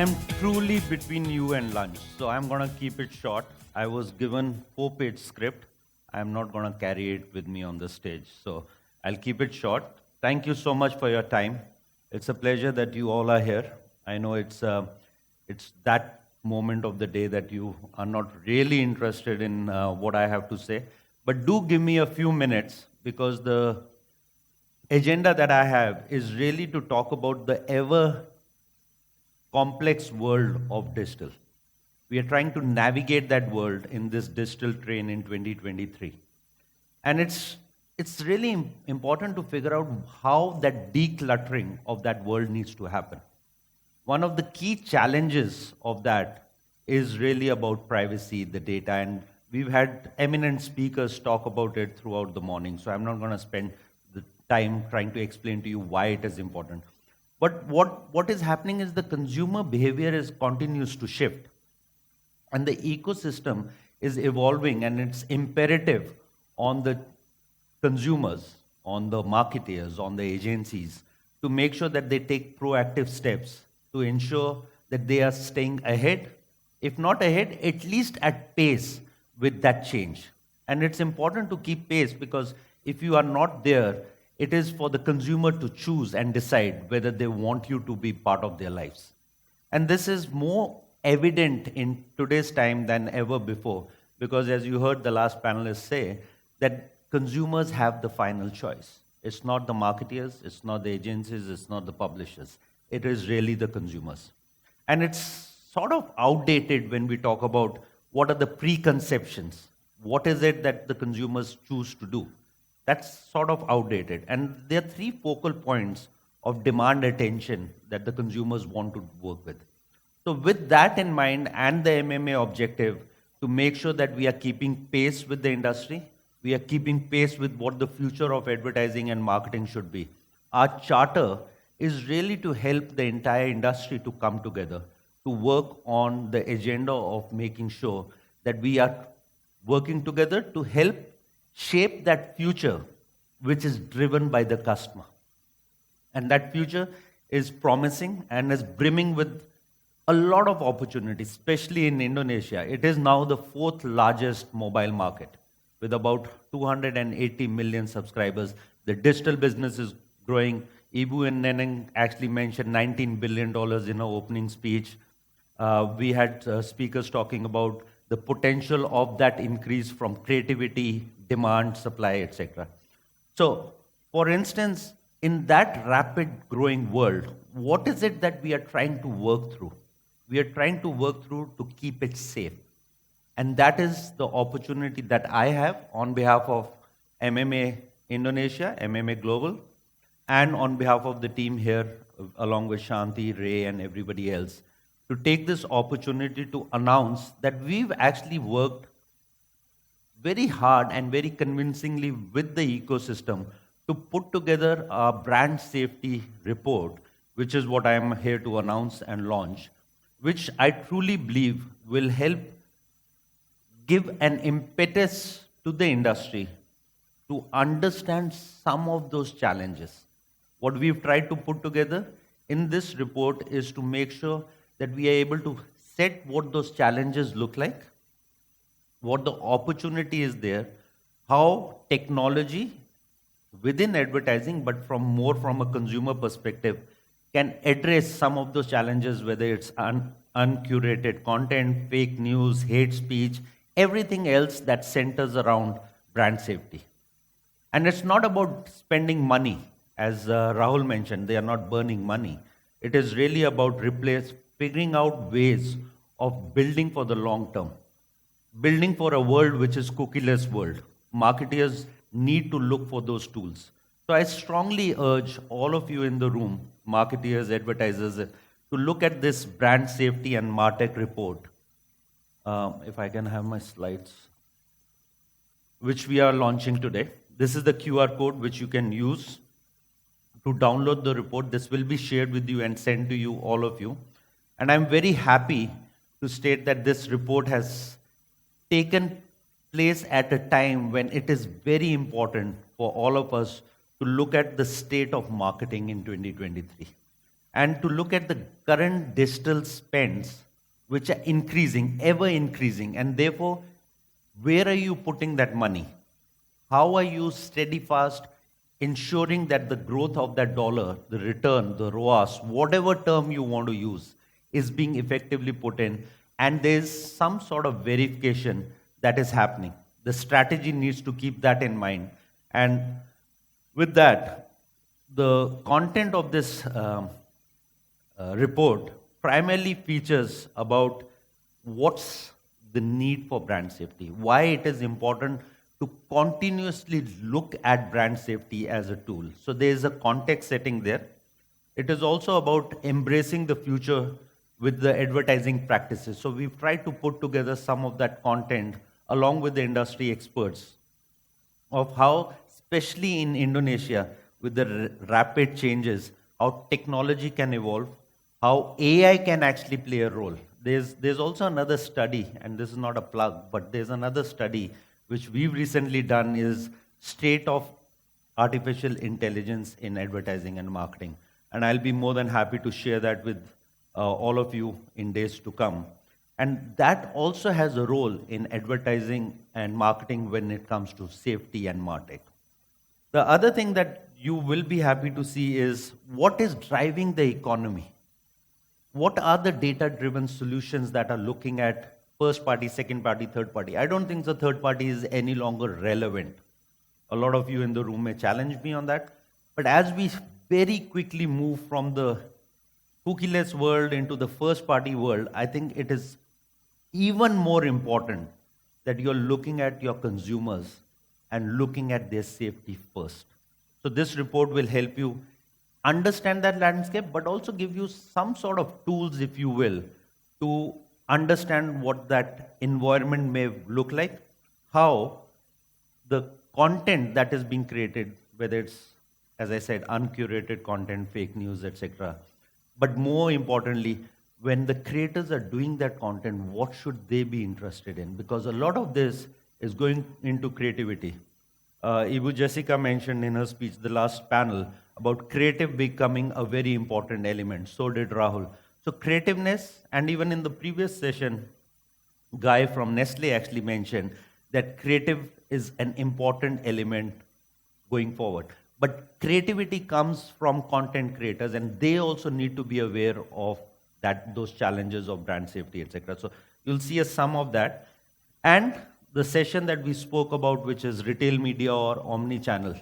am truly between you and lunch, so I'm gonna keep it short. I was given 4-page script. I'm not gonna carry it with me on the stage, so I'll keep it short. Thank you so much for your time. It's a pleasure that you all are here. I know it's that moment of the day that you are not really interested in what I have to say, but do give me a few minutes because the agenda that I have is really to talk about the ever complex world of digital. We are trying to navigate that world in this digital train in 2023. And it's really important to figure out how that decluttering of that world needs to happen. One of the key challenges of that is really about privacy, the data, and we've had eminent speakers talk about it throughout the morning, so I'm not going to spend the time trying to explain to you why it is important. But what is happening is the consumer behavior continues to shift, and the ecosystem is evolving, and it's imperative on the consumers, on the marketeers, on the agencies to make sure that they take proactive steps to ensure that they are staying ahead, if not ahead, at least at pace with that change. And it's important to keep pace because if you are not there, it is for the consumer to choose and decide whether they want you to be part of their lives. And this is more evident in today's time than ever before because, as you heard the last panelist say, that consumers have the final choice. It's not the marketeers, it's not the agencies, it's not the publishers. It is really the consumers. And it's sort of outdated when we talk about what are the preconceptions. What is it that the consumers choose to do? That's sort of outdated. And there are three focal points of demand attention that the consumers want to work with. So with that in mind and the MMA objective to make sure that we are keeping pace with the industry, we are keeping pace with what the future of advertising and marketing should be. Our charter is really to help the entire industry to come together, to work on the agenda of making sure that we are working together to help shape that future which is driven by the customer. And that future is promising and is brimming with a lot of opportunities, especially in Indonesia. It is now the fourth largest mobile market with about 280 million subscribers. The digital business is growing. Ibu and Neneng actually mentioned $19 billion in her opening speech. We had speakers talking about the potential of that increase from creativity, demand, supply, etc. So, for instance, in that rapid growing world, what is it that we are trying to work through? We are trying to work through to keep it safe. And that is the opportunity that I have on behalf of MMA Indonesia, MMA Global, and on behalf of the team here, along with Shanti, Ray, and everybody else, to take this opportunity to announce that we've actually worked very hard and very convincingly with the ecosystem to put together a brand safety report, which is what I am here to announce and launch, which I truly believe will help give an impetus to the industry to understand some of those challenges. What we've tried to put together in this report is to make sure that we are able to set what those challenges look like, what the opportunity is there, how technology within advertising, but from a consumer perspective, can address some of those challenges, whether it's uncurated content, fake news, hate speech, everything else that centers around brand safety. And it's not about spending money. As Rahul mentioned, they are not burning money. It is really about figuring out ways of building for the long term, building for a world which is cookieless world. Marketeers need to look for those tools. So I strongly urge all of you in the room, marketeers, advertisers, to look at this brand safety and MarTech report. If I can have my slides, which we are launching today. This is the QR code which you can use to download the report. This will be shared with you and sent to you, all of you. And I'm very happy to state that this report has taken place at a time when it is very important for all of us to look at the state of marketing in 2023. and to look at the current digital spends, which are increasing, ever increasing, and therefore, where are you putting that money? How are you steadfast ensuring that the growth of that dollar, the return, the ROAS, whatever term you want to use, is being effectively put in, and there's some sort of verification that is happening. The strategy needs to keep that in mind. And with that, the content of this report primarily features about what's the need for brand safety, why it is important to continuously look at brand safety as a tool. So there is a context setting there. It is also about embracing the future with the advertising practices. So we've tried to put together some of that content along with the industry experts of how, especially in Indonesia, with the rapid changes, how technology can evolve, how AI can actually play a role. There's also another study, and this is not a plug, but there's another study which we've recently done is state of artificial intelligence in advertising and marketing. And I'll be more than happy to share that with all of you in days to come. And that also has a role in advertising and marketing when it comes to safety and MarTech. The other thing that you will be happy to see is what is driving the economy. What are the data-driven solutions that are looking at first party, second party, third party? I don't think the third party is any longer relevant. A lot of you in the room may challenge me on that. But as we very quickly move from the cookieless world into the first party world, I think it is even more important that you're looking at your consumers and looking at their safety first. So this report will help you understand that landscape, but also give you some sort of tools, if you will, to understand what that environment may look like, how the content that is being created, whether it's, as I said, uncurated content, fake news, etc. But more importantly, when the creators are doing that content, what should they be interested in? Because a lot of this is going into creativity. Ibu Jessica mentioned in her speech, the last panel, about creative becoming a very important element. So did Rahul. So creativeness, and even in the previous session, Guy from Nestle actually mentioned that creative is an important element going forward. But creativity comes from content creators, and they also need to be aware of that those challenges of brand safety, etc. So you'll see a sum of that. And the session that we spoke about, which is retail media or omni-channel.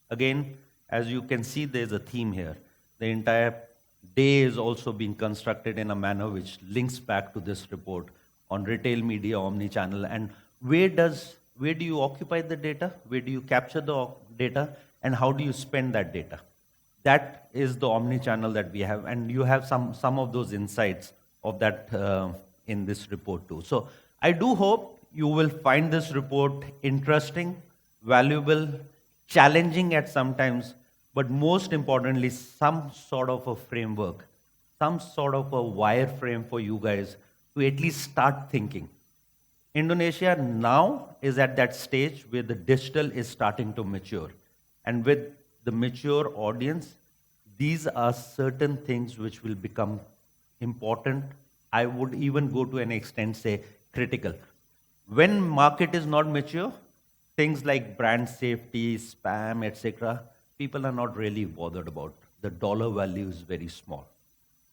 Again, as you can see, there's a theme here. The entire day is also being constructed in a manner which links back to this report on retail media, omni-channel, and where do you occupy the data? Where do you capture the data? And how do you spend that data? That is the omni-channel that we have, and you have some of those insights of that in this report too. So I do hope you will find this report interesting, valuable, challenging at some times, but most importantly, some sort of a framework, some sort of a wireframe for you guys to at least start thinking. Indonesia now is at that stage where the digital is starting to mature. And with the mature audience, these are certain things which will become important. I would even go to an extent say critical. When market is not mature, things like brand safety, spam, etc., people are not really bothered about. The dollar value is very small.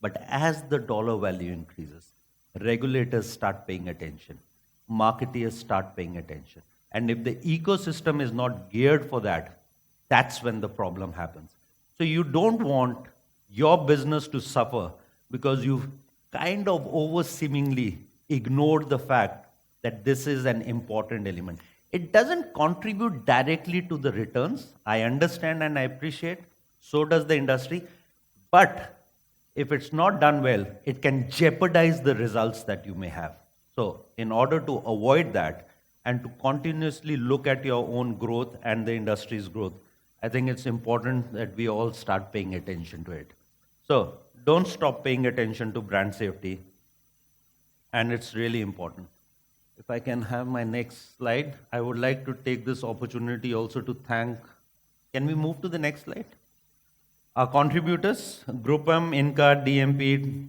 But as the dollar value increases, regulators start paying attention, marketeers start paying attention. And if the ecosystem is not geared for that, that's when the problem happens. So you don't want your business to suffer because you've kind of over-seemingly ignored the fact that this is an important element. It doesn't contribute directly to the returns. I understand and I appreciate. So does the industry. But if it's not done well, it can jeopardize the results that you may have. So in order to avoid that and to continuously look at your own growth and the industry's growth, I think it's important that we all start paying attention to it. So don't stop paying attention to brand safety. And it's really important. If I can have my next slide, I would like to take this opportunity also to thank, can we move to the next slide? Our contributors, Groupam, Inca, DMP,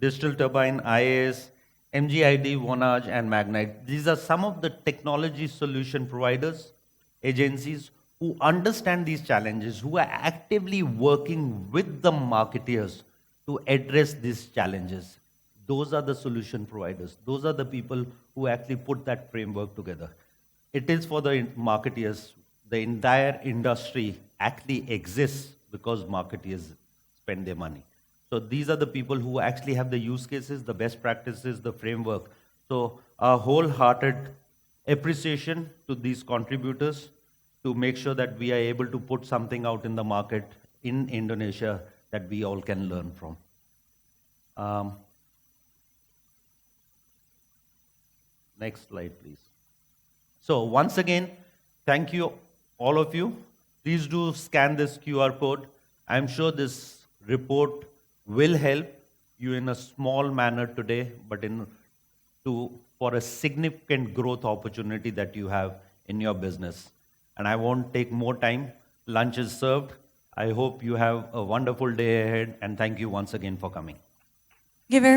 Digital Turbine, IAS, MGID, Vonage, and Magnite. These are some of the technology solution providers, agencies who understand these challenges, who are actively working with the marketeers to address these challenges. Those are the solution providers. Those are the people who actually put that framework together. It is for the marketeers. The entire industry actually exists because marketeers spend their money. So these are the people who actually have the use cases, the best practices, the framework. So a wholehearted appreciation to these contributors to make sure that we are able to put something out in the market in Indonesia that we all can learn from. Next slide, please. So once again, thank you, all of you. Please do scan this QR code. I'm sure this report will help you in a small manner today, but for a significant growth opportunity that you have in your business. And I won't take more time. Lunch is served. I hope you have a wonderful day ahead, and thank you once again for coming. Thank you very